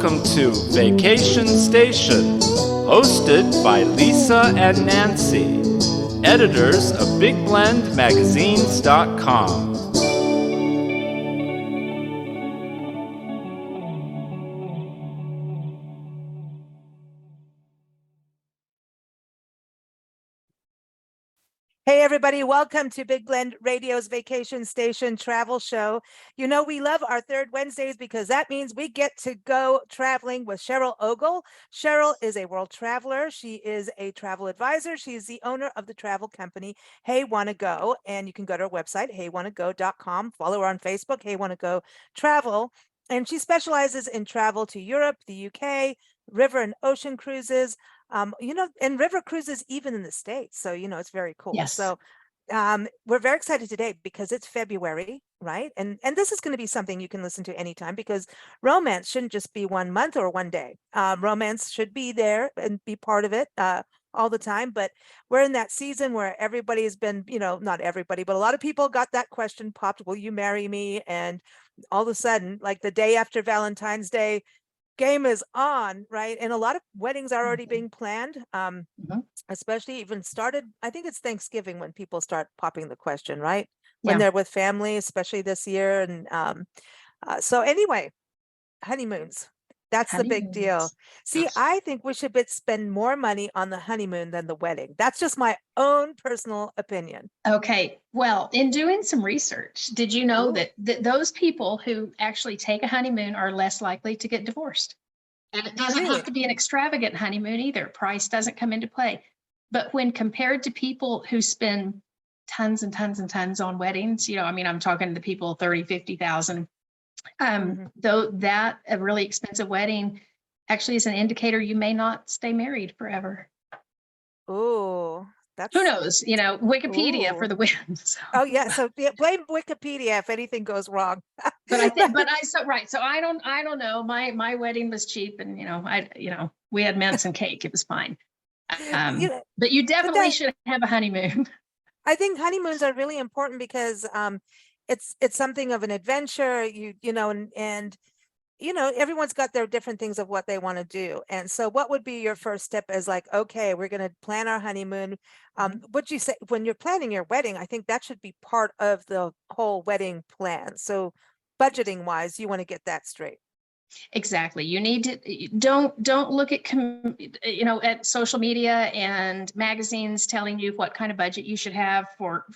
Welcome to Vacation Station, hosted by Lisa and Nancy, editors of BigBlendMagazines.com. Hey everybody, welcome to Big Blend Radio's Vacation Station Travel Show. You know, we love our third Wednesdays because that means we get to go traveling with Cheryl Ogle. Cheryl is a world traveler. She is a travel advisor. She is the owner of the travel company Hey Wanna Go, and you can go to her website, heywannago.com. Follow her on Facebook, Hey Wanna Go Travel. And she specializes in travel to Europe, the UK, river and ocean cruises, and river cruises even in the States. So, it's very cool. Yes. So we're very excited today because it's February, right? And this is going to be something you can listen to anytime because romance shouldn't just be 1 month or 1 day. Romance should be there and be part of it all the time. But we're in that season where everybody's been, not everybody, but a lot of people got that question popped, will you marry me? And all of a sudden, like the day after Valentine's Day, game is on, right? And a lot of weddings are already being planned, especially even started. I think it's Thanksgiving when people start popping the question, right? When they're with family, especially this year. And so anyway, honeymoons. That's the big deal. See, I think we should spend more money on the honeymoon than the wedding. That's just my own personal opinion. Okay. Well, in doing some research, did you know that those people who actually take a honeymoon are less likely to get divorced? And it doesn't have to be an extravagant honeymoon either. Price doesn't come into play. But when compared to people who spend tons and tons and tons on weddings, I'm talking to people 30, 50,000. Though that a really expensive wedding actually is an indicator you may not stay married forever. Oh, who knows? Wikipedia for the win. So. Oh yeah, so blame Wikipedia if anything goes wrong. So I don't know. My wedding was cheap, and we had mince and cake. It was fine. But you definitely should have a honeymoon. I think honeymoons are really important because it's something of an adventure, and everyone's got their different things of what they want to do. And so what would be your first step as like, okay, we're going to plan our honeymoon. What'd you say when you're planning your wedding? I think that should be part of the whole wedding plan. So budgeting wise, you want to get that straight. Exactly. You need to don't look at at social media and magazines telling you what kind of budget you should have for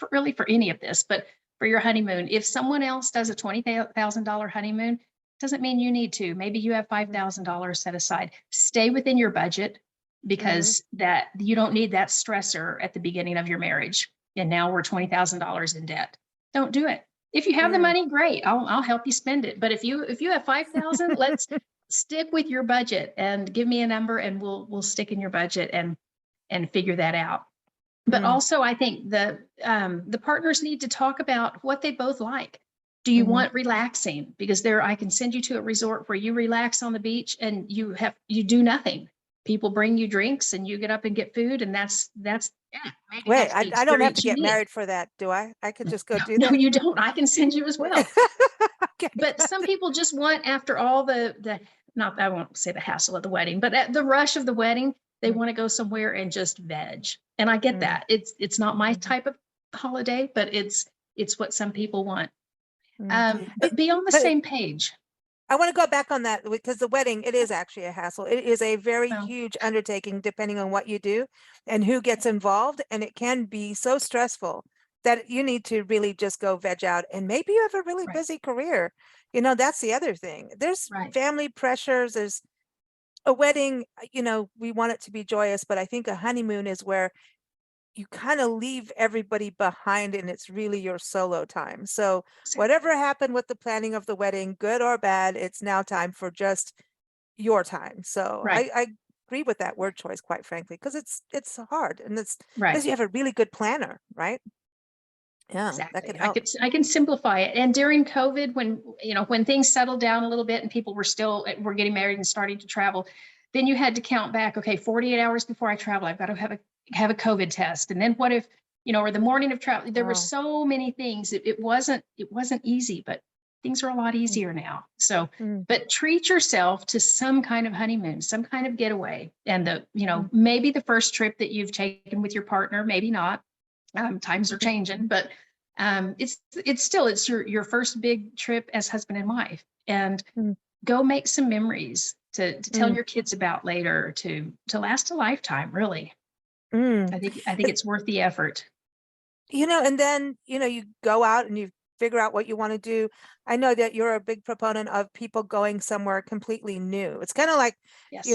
any of this, but for your honeymoon. If someone else does a $20,000 honeymoon, doesn't mean you need to. Maybe you have $5,000 set aside. Stay within your budget because that you don't need that stressor at the beginning of your marriage. And now we're $20,000 in debt. Don't do it. If you have the money, great. I'll help you spend it. But if you have 5,000, let's stick with your budget and give me a number, and we'll stick in your budget and figure that out. But also, I think the partners need to talk about what they both like. Do you want relaxing? Because I can send you to a resort where you relax on the beach and you do nothing. People bring you drinks and you get up and get food, and that's Wait, I don't have to get married for that, do I? I could just go do that. No, you don't. I can send you as well. Okay. But some people just want, after all I won't say the hassle of the wedding, but at the rush of the wedding, they want to go somewhere and just veg. And I get that. It's not my type of holiday, but it's what some people want. But be on the same page. I want to go back on that because the wedding, it is actually a hassle. It is a very huge undertaking depending on what you do and who gets involved. And it can be so stressful that you need to really just go veg out. And maybe you have a really busy career. That's the other thing. There's family pressures. There's a wedding, we want it to be joyous, but I think a honeymoon is where you kind of leave everybody behind and it's really your solo time. So whatever happened with the planning of the wedding, good or bad, it's now time for just your time. So I agree with that word choice, quite frankly, because it's hard and it's because you have a really good planner, right? Yeah, exactly. That could help. I can simplify it. And during COVID, when things settled down a little bit and people were getting married and starting to travel, then you had to count back. Okay, 48 hours before I travel, I've got to have a COVID test. And then what if, or the morning of travel, there were so many things. It wasn't easy, but things are a lot easier now. So, Mm. but treat yourself to some kind of honeymoon, some kind of getaway. And Mm. maybe the first trip that you've taken with your partner, maybe not. Times are changing, but it's your first big trip as husband and wife, and Mm. go make some memories to tell Mm. your kids about later, to last a lifetime, really. Mm. I think it's worth the effort. And then, you go out and you figure out what you want to do. I know that you're a big proponent of people going somewhere completely new. It's kind of like, Yes.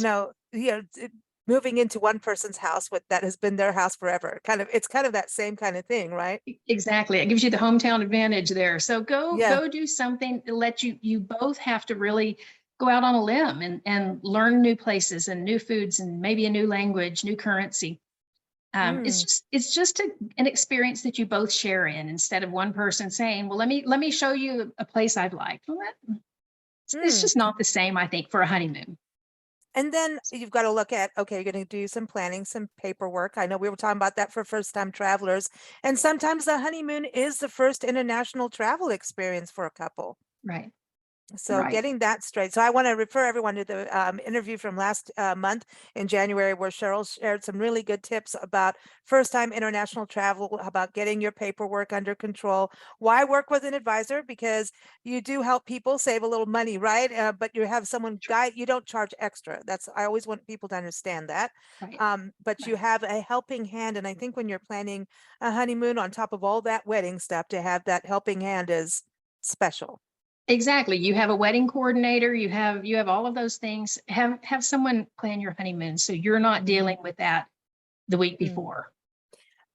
moving into one person's house that has been their house forever. It's kind of that same kind of thing, right? Exactly. It gives you the hometown advantage there. So Yeah. go do something to let you both have to really go out on a limb and learn new places and new foods and maybe a new language, new currency. It's just an experience that you both share in, instead of one person saying, well, let me show you a place I've liked. Well, it's just not the same, I think, for a honeymoon. And then you've got to look at, okay, you're going to do some planning, some paperwork. I know we were talking about that for first-time travelers. And sometimes the honeymoon is the first international travel experience for a couple. Right. So Right. getting that straight. So I want to refer everyone to the interview from last month in January, where Cheryl shared some really good tips about first-time international travel, about getting your paperwork under control. Why work with an advisor? Because you do help people save a little money, right? But you have someone guide. You don't charge extra. I always want people to understand that. Right. But you have a helping hand, and I think when you're planning a honeymoon on top of all that wedding stuff, to have that helping hand is special. Exactly. You have a wedding coordinator, you have all of those things. Have someone plan your honeymoon, so you're not dealing with that the week before.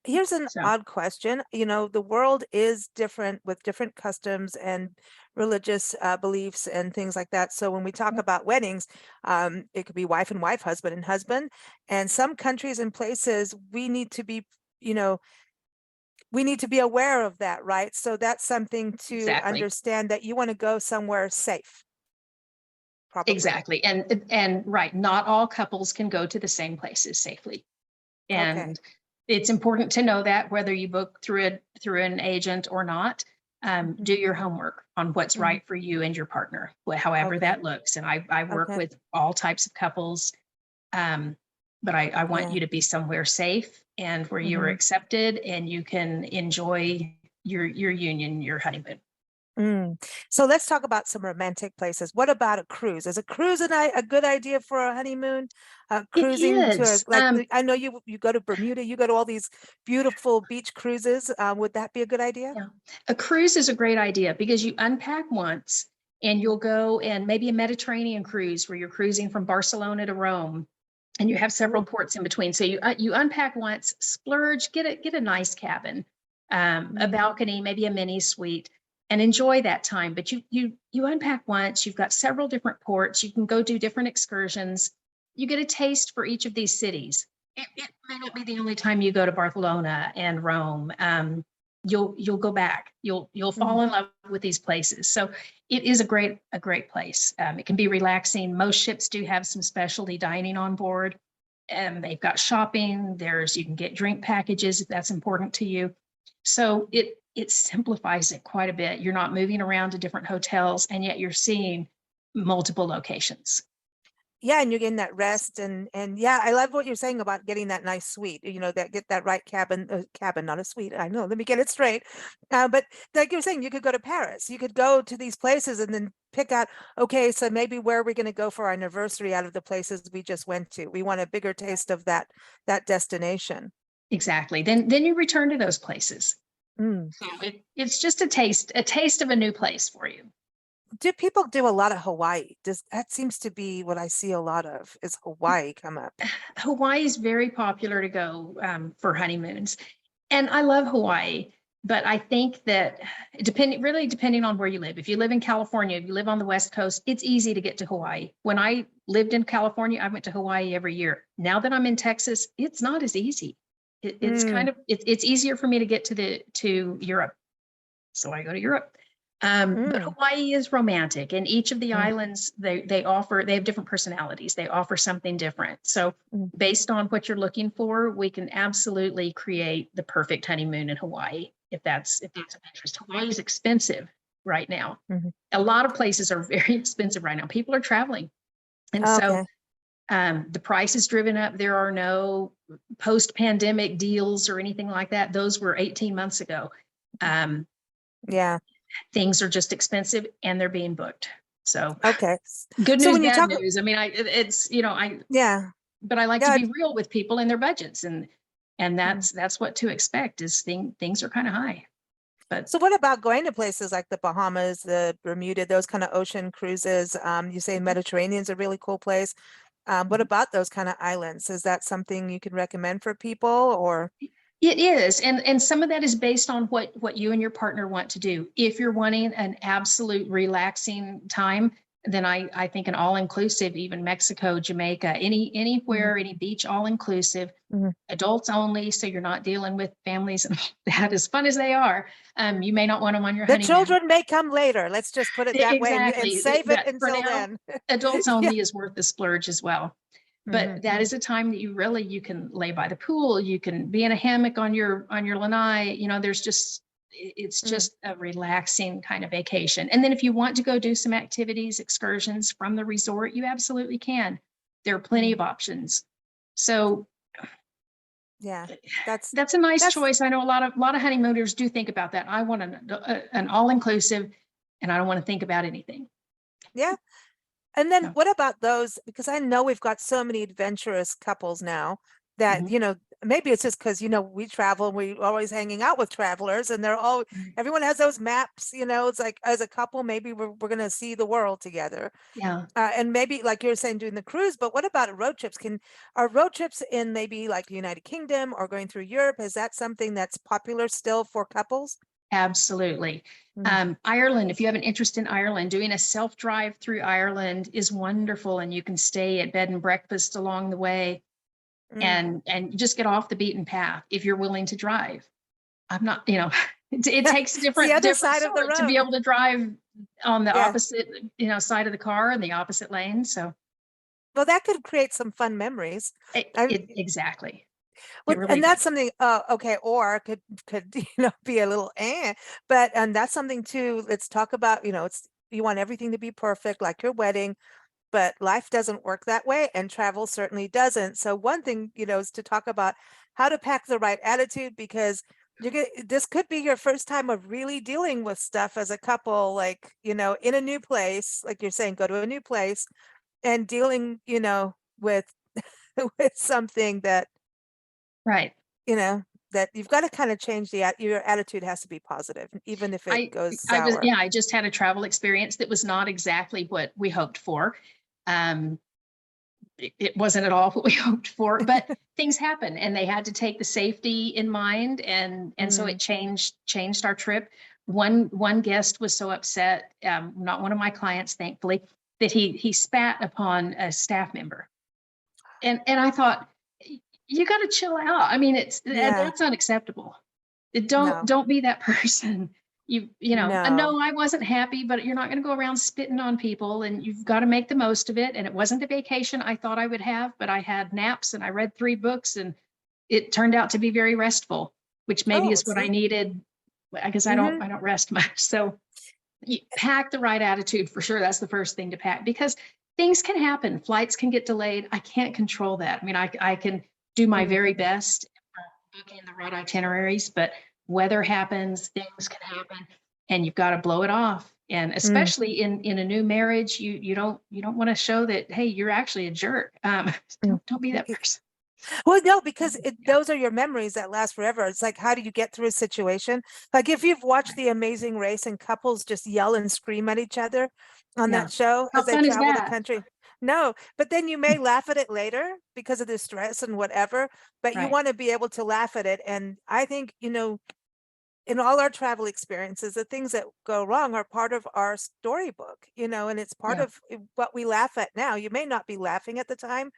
Here's an So odd question. The world is different with different customs and religious beliefs and things like that. So when we talk about weddings, it could be wife and wife, husband and husband. And some countries and places, we need to be, aware of that, right? So that's something to exactly. understand, that you want to go somewhere safe. Probably. Exactly. And right, not all couples can go to the same places safely. Okay. And it's important to know that, whether you book through an agent or not. Do your homework on what's right for you and your partner, however Okay. that looks. And I work Okay. with all types of couples. But I want Yeah. you to be somewhere safe and where you are Mhm. accepted and you can enjoy your union, your honeymoon. So let's talk about some romantic places. What about a cruise? Is a cruise a good idea for a honeymoon? It Cruising is. I know you go to Bermuda, you go to all these beautiful beach cruises. Would that be a good idea? Yeah. A cruise is a great idea because you unpack once and you'll go, and maybe a Mediterranean cruise where you're cruising from Barcelona to Rome, and you have several ports in between. So you unpack once, splurge, get a nice cabin, a balcony, maybe a mini suite, and enjoy that time. But you unpack once, you've got several different ports, you can go do different excursions. You get a taste for each of these cities. It may not be the only time you go to Barcelona and Rome. You'll go back. You'll fall in love with these places. So it is a great place. It can be relaxing. Most ships do have some specialty dining on board, and they've got shopping. You can get drink packages if that's important to you. So it simplifies it quite a bit. You're not moving around to different hotels, and yet you're seeing multiple locations. Yeah, and you're getting that rest, and yeah, I love what you're saying about getting that nice suite. Get that right cabin, not a suite. I know. Let me get it straight. But like you're saying, you could go to Paris. You could go to these places and then pick out. Okay, so maybe where are we going to go for our anniversary out of the places we just went to? We want a bigger taste of that destination. Exactly. Then you return to those places. Mm. So it's just a taste of a new place for you. Do people do a lot of Hawaii? That seems to be what I see a lot of, is Hawaii come up. Hawaii is very popular to go for honeymoons, and I love Hawaii. But I think that depending on where you live. If you live in California, if you live on the West Coast, it's easy to get to Hawaii. When I lived in California, I went to Hawaii every year. Now that I'm in Texas, it's not as easy. It's easier for me to get to Europe, so I go to Europe. But Hawaii is romantic, and each of the islands they have different personalities. They offer something different. So based on what you're looking for, we can absolutely create the perfect honeymoon in Hawaii if that's of interest. Hawaii is expensive, right now. Mhm. A lot of places are very expensive right now. People are traveling. And so Okay. the price is driven up. There are no post-pandemic deals or anything like that. Those were 18 months ago. Yeah. Things are just expensive and they're being booked. So Okay. good So news, when you bad talk, news. I mean, it's, yeah, but I like to yeah. be real with people and their budgets. And Mm. that's what to expect is things are kind of high. But So what about going to places like the Bahamas, the Bermuda, those kind of ocean cruises? You say Mediterranean's a really cool place. What about those kind of islands? Is that something you can recommend for people, or? it is, and some of that is based on what you and your partner want to do. If you're wanting an absolute relaxing time, then I think an all-inclusive, even Mexico, Jamaica, anywhere, any beach, all-inclusive, Mhm. adults only, so you're not dealing with families and all that. As fun as they are, you may not want them on your The honeymoon. children may come later. Let's just put it that way and Exactly. save it But for until now, then. adults Yeah. only is worth the splurge as well. But Mhm. that is a time that you can lay by the pool, you can be in a hammock on your lanai. There's just it's Mm. just a relaxing kind of vacation. And then if you want to go do some activities, excursions from the resort, you absolutely can. There are plenty of options. So Yeah, that's that's a nice that's choice. I know a lot of honeymooners do think about that. I want an all-inclusive and I don't want to think about anything. yeah. And then So, what about those? Because I know we've got so many adventurous couples now that, mhm. maybe it's just because, we travel, and we're always hanging out with travelers, and everyone has those maps, it's like as a couple, maybe we're going to see the world together. Yeah. And maybe like you're saying, doing the cruise, but what about road trips? Are road trips in maybe like the United Kingdom or going through Europe? Is that something that's popular still for couples? Absolutely. Mm. Ireland, if you have an interest in Ireland, doing a self-drive through Ireland is wonderful, and you can stay at bed and breakfast along the way Mm. and just get off the beaten path if you're willing to drive. I'm not, it takes It's the other different side of the sort to be road. able to drive on the Yeah. opposite, side of the car and the opposite lane. So Well, that could create some fun memories. exactly. Well, It really and that's does. something, okay, or could, be a little, and that's something too. Let's talk about, you want everything to be perfect, like your wedding, but life doesn't work that way, and travel certainly doesn't. So one thing, is to talk about how to pack the right attitude, because this could be your first time of really dealing with stuff as a couple, like, in a new place, like you're saying, go to a new place and dealing, with with something that Right. you know, that you've got to kind of change your attitude has to be positive, even if it I goes I was sour. yeah, I just had a travel experience that was not exactly what we hoped for. Um, it wasn't at all what we hoped for, but things happen and they had to take the safety in mind, and so it Mm. changed our trip. One guest was so upset, not one of my clients, thankfully, that he spat upon a staff member. And I thought, you got to chill out. I mean, Yeah, that's unacceptable. no, Don't be that person. no. No, I wasn't happy, but you're not going to go around spitting on people, and you've got to make the most of it. And it wasn't the vacation I thought I would have, but I had naps and I read 3 books, and it turned out to be very restful, which maybe Oh, is what I see. needed because Hmm. I don't rest much. So you pack the right attitude for sure. That's the first thing to pack, because things can happen. Flights can get delayed. I can't control that. I mean, I can do my Mm. very best booking the right itineraries, but weather happens, things can happen, and you've got to blow it off. And Mm. especially in a new marriage, you don't want to show that, hey, you're actually a jerk. Mm. Don't be that person. Well, no, because Yeah. those are your memories that last forever. It's like, how do you get through a situation? Like if you've watched Right. The Amazing Race and couples just yell and scream at each other on Yeah. that show How as they fun is travel the that? country. No, but then you may laugh at it later because of the stress and whatever, but you Right. want to be able to laugh at it. And I think, in all our travel experiences, the things that go wrong are part of our storybook, and it's part Yeah. of what we laugh at now. You may not be laughing at the time,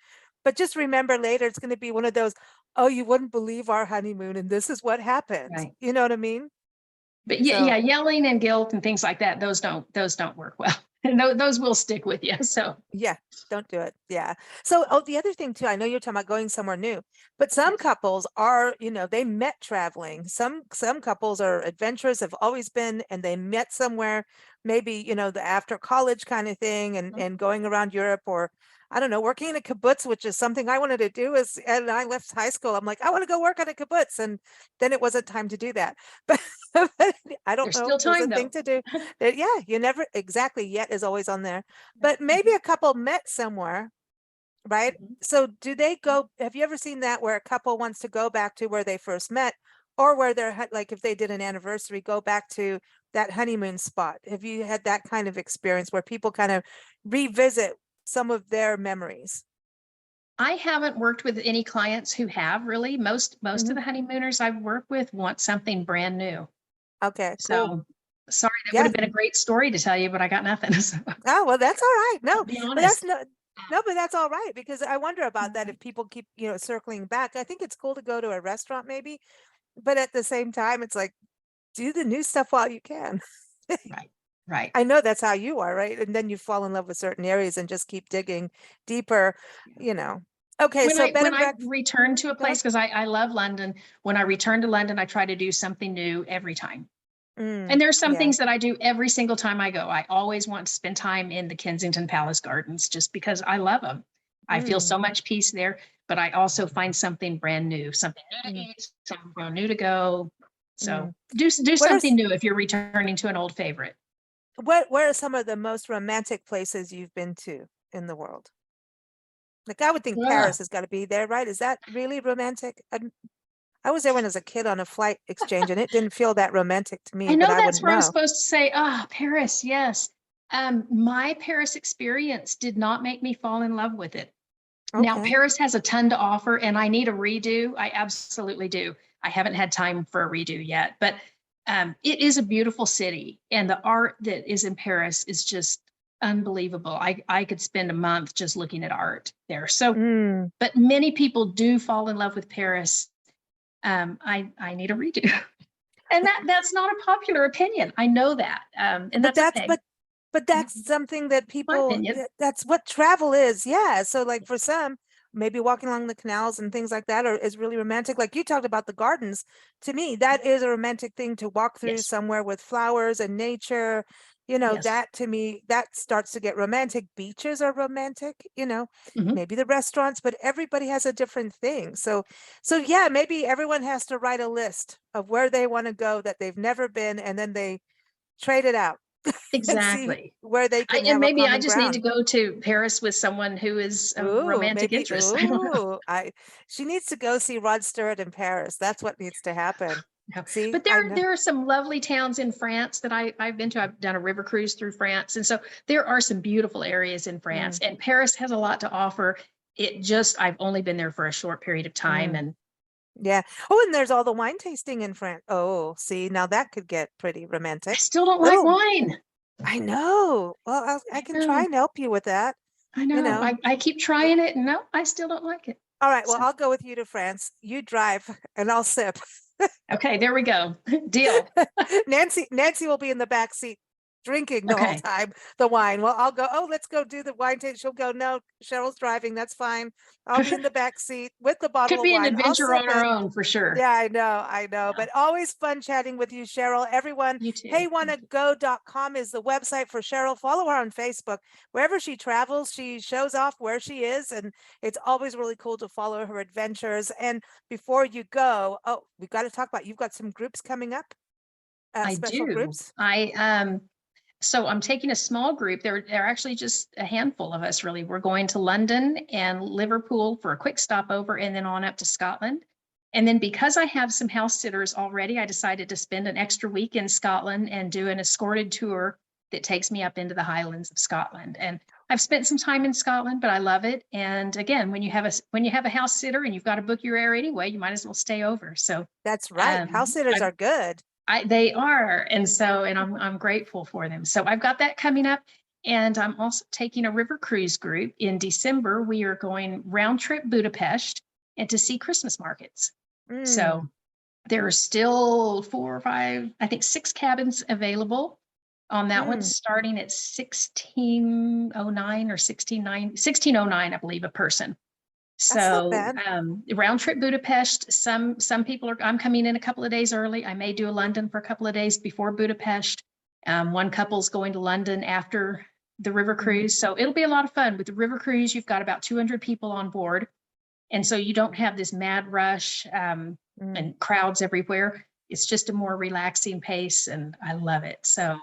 but just remember later, it's going to be one of those, oh, you wouldn't believe our honeymoon, and this is what happened. Right. You know what I mean? But So, yeah, yelling and guilt and things like that, those don't work well. And those will stick with you. So Yeah, don't do it. Yeah. So, the other thing too, I know you're talking about going somewhere new, but some couples are, they met traveling. Some couples are adventurous, have always been, and they met somewhere, maybe, the after college kind of thing, and going around Europe, or I don't know, working in a kibbutz, which is something I wanted to do. And I left high school. I'm like, I want to go work on a kibbutz, and then it wasn't time to do that. But I don't there's know. still It was a time thing though. to do. Yeah, you never exactly. Yet is always on there. But maybe a couple met somewhere, right? Mhm. So do they go, have you ever seen that where a couple wants to go back to where they first met, or where they're like, if they did an anniversary, go back to that honeymoon spot? Have you had that kind of experience where people kind of revisit some of their memories? I haven't worked with any clients who have really. Most of Mhm. the honeymooners I've worked with want something brand new. Okay, cool. So sorry, that would Yeah. have been a great story to tell you, but I got nothing. So Oh, well, that's all right. I'll No, be but that's honest. no, but that's all right, because I wonder about that Mhm. if people keep, circling back. I think it's cool to go to a restaurant maybe, but at the same time, it's like, do the new stuff while you can. Right. Right. I know that's how you are, right? And then you fall in love with certain areas and just keep digging deeper, you know. Okay, so bed When and I breakfast. return to a Go ahead. place, because I love London, when I return to London, I try to do something new every time. And there's some Yeah. things that I do every single time I go. I always want to spend time in the Kensington Palace Gardens just because I love them. I feel Mm, so much peace there, but I also find something brand new, something new to mm, eat, something new to go. So mm. do What are something new if you're returning to an old favorite. what are some of the most romantic places you've been to in the world? Like, I would think Yeah. Paris has got to be there, right? Is that really romantic? I was there when I was a kid on a flight exchange, and it didn't feel that romantic to I me, but know I that's wouldn't where I'm know. supposed to say, ah, Paris, yes. My Paris experience did not make me fall in love with it. Now, Okay. Paris has a ton to offer, and I need a redo. I absolutely do. I haven't had time for a redo yet, but it is a beautiful city, and the art that is in Paris is just unbelievable. I could spend a month just looking at art there. So, Mm. but many people do fall in love with Paris. I need a redo, and that's not a popular opinion. I know that, and But that's that's okay. but that's something that My people, opinion. that's what travel is. Yeah. So like for some, maybe walking along the canals and things like that is really romantic. Like you talked about the gardens. To me, that is a romantic thing to walk through Yes. somewhere with flowers and nature. Yes. That to me, that starts to get romantic. Beaches are romantic, Mhm. maybe the restaurants, but everybody has a different thing. So yeah, maybe everyone has to write a list of where they want to go that they've never been, and then they trade it out and see Exactly. where they can And have a maybe I common just need to ground. go to Paris with someone who is of Ooh, romantic maybe. interest. I don't know. Ooh, she needs to go see Rod Stewart in Paris. That's what needs to happen. No. See, But I know. there are some lovely towns in France that I've been to. I've done a river cruise through France. And so there are some beautiful areas in France, Mm, and Paris has a lot to offer. I've only been there for a short period of time, mm, and yeah. Oh, and there's all the wine tasting in France. Oh, see, now that could get pretty I romantic. still don't like Little, wine. I know. Well, I I can try know. and help you with that, I you know. know. I keep Yeah. trying it. And no, I still don't like it. All right, well, So, I'll go with you to France. You drive and I'll sip. okay, there we go. Deal. Nancy will be in the back seat drinking the whole Okay. time, the wine. Well, I'll go, oh, let's go do the wine taste. She'll go, no, Cheryl's driving. That's fine. I'll be in the back seat with the bottle Could of be an wine. I'll adventure sip on our it. own for sure. Yeah, I know, Yeah. but always fun chatting with you, Cheryl. Everyone, You too. Thank you. heywannago.com is the website for Cheryl. Follow her on Facebook. Wherever she travels, she shows off where she is, and it's always really cool to follow her adventures. And before you go, oh, we've got to talk about, you've got some groups coming up, I special do. groups. So I'm taking a small group. They're actually just a handful of us, really. We're going to London and Liverpool for a quick stopover, and then on up to Scotland. And then because I have some house sitters already, I decided to spend an extra week in Scotland and do an escorted tour that takes me up into the Highlands of Scotland. And I've spent some time in Scotland, but I love it. And again, when you have a house sitter and you've got to book your air anyway, you might as well stay over. So That's right. House sitters I are good. they are. And I'm grateful for them. So I've got that coming up. And I'm also taking a river cruise group in December. We are going round trip Budapest and to see Christmas markets. Mm, So there are still 4 or 5, I think 6 cabins available. on that one, starting at $1,609 or $1,609, I believe, a person. That's not So bad. round trip Budapest, some people are, I'm coming in a couple of days early. I may do a London for a couple of days before Budapest. One couple's going to London after the river cruise. So it'll be a lot of fun. With the river cruise, you've got about 200 people on board. And so you don't have this mad rush and crowds everywhere. It's just a more relaxing pace, and I love it. So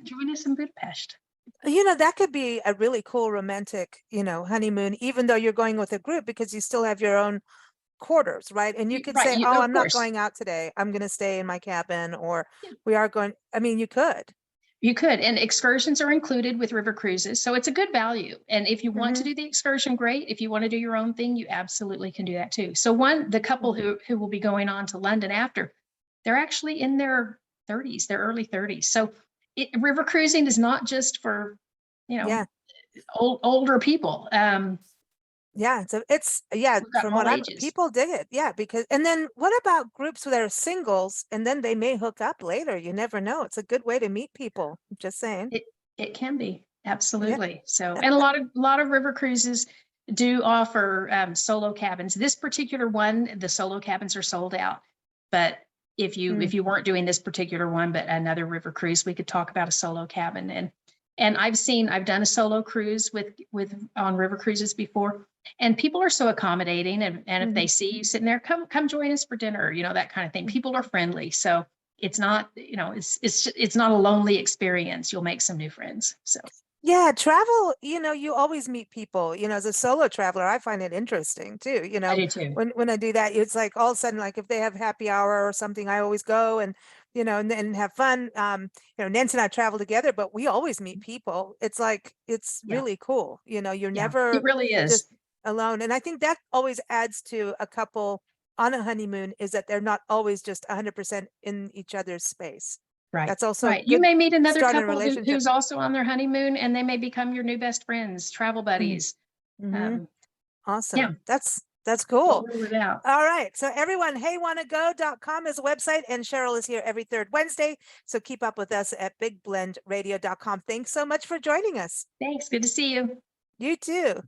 join us in Budapest. That could be a really cool romantic, honeymoon, even though you're going with a group, because you still have your own quarters, right? And you could say, Right, oh, of I'm not course. going out today. I'm going to stay in my cabin, or Yeah. we are going. I mean, you could. You could, and excursions are included with river cruises. So it's a good value. And if you want to do the excursion, great. If you want to do your own thing, you absolutely can do that too. So the couple who will be going on to London after, they're actually in their 30s, their early 30s. So river cruising is not just for, older people. Yeah, from what people dig it. Yeah, because, and then what about groups that are singles and then they may hook up later? You never know. It's a good way to meet people. Just saying. It can be, absolutely. Yeah. So, and a lot of river cruises do offer solo cabins. This particular one, the solo cabins are sold out. But if you weren't doing this particular one, but another river cruise, we could talk about a solo cabin. And I've done a solo cruise on river cruises before, and people are so accommodating. And if they see you sitting there, come join us for dinner, that kind of thing. People are friendly. So it's not, it's not a lonely experience. You'll make some new friends. So. Yeah, travel, you always meet people, as a solo traveler, I find it interesting too, I do too. When I do that, it's like all of a sudden, like if they have happy hour or something, I always go and, and have fun. Nancy and I travel together, but we always meet people. It's like, it's really cool. You're never it really is just alone. And I think that always adds to a couple on a honeymoon, is that they're not always just 100% in each other's space. Right. That's also right. You may meet another start a couple relationship. who's also on their honeymoon, and they may become your new best friends, travel buddies. Awesome. Yeah. That's cool. All right. So everyone, heywannabo.com is a website, and Cheryl is here every third Wednesday. So keep up with us at bigblendradio.com. Thanks so much for joining us. Thanks. Good to see you. You too.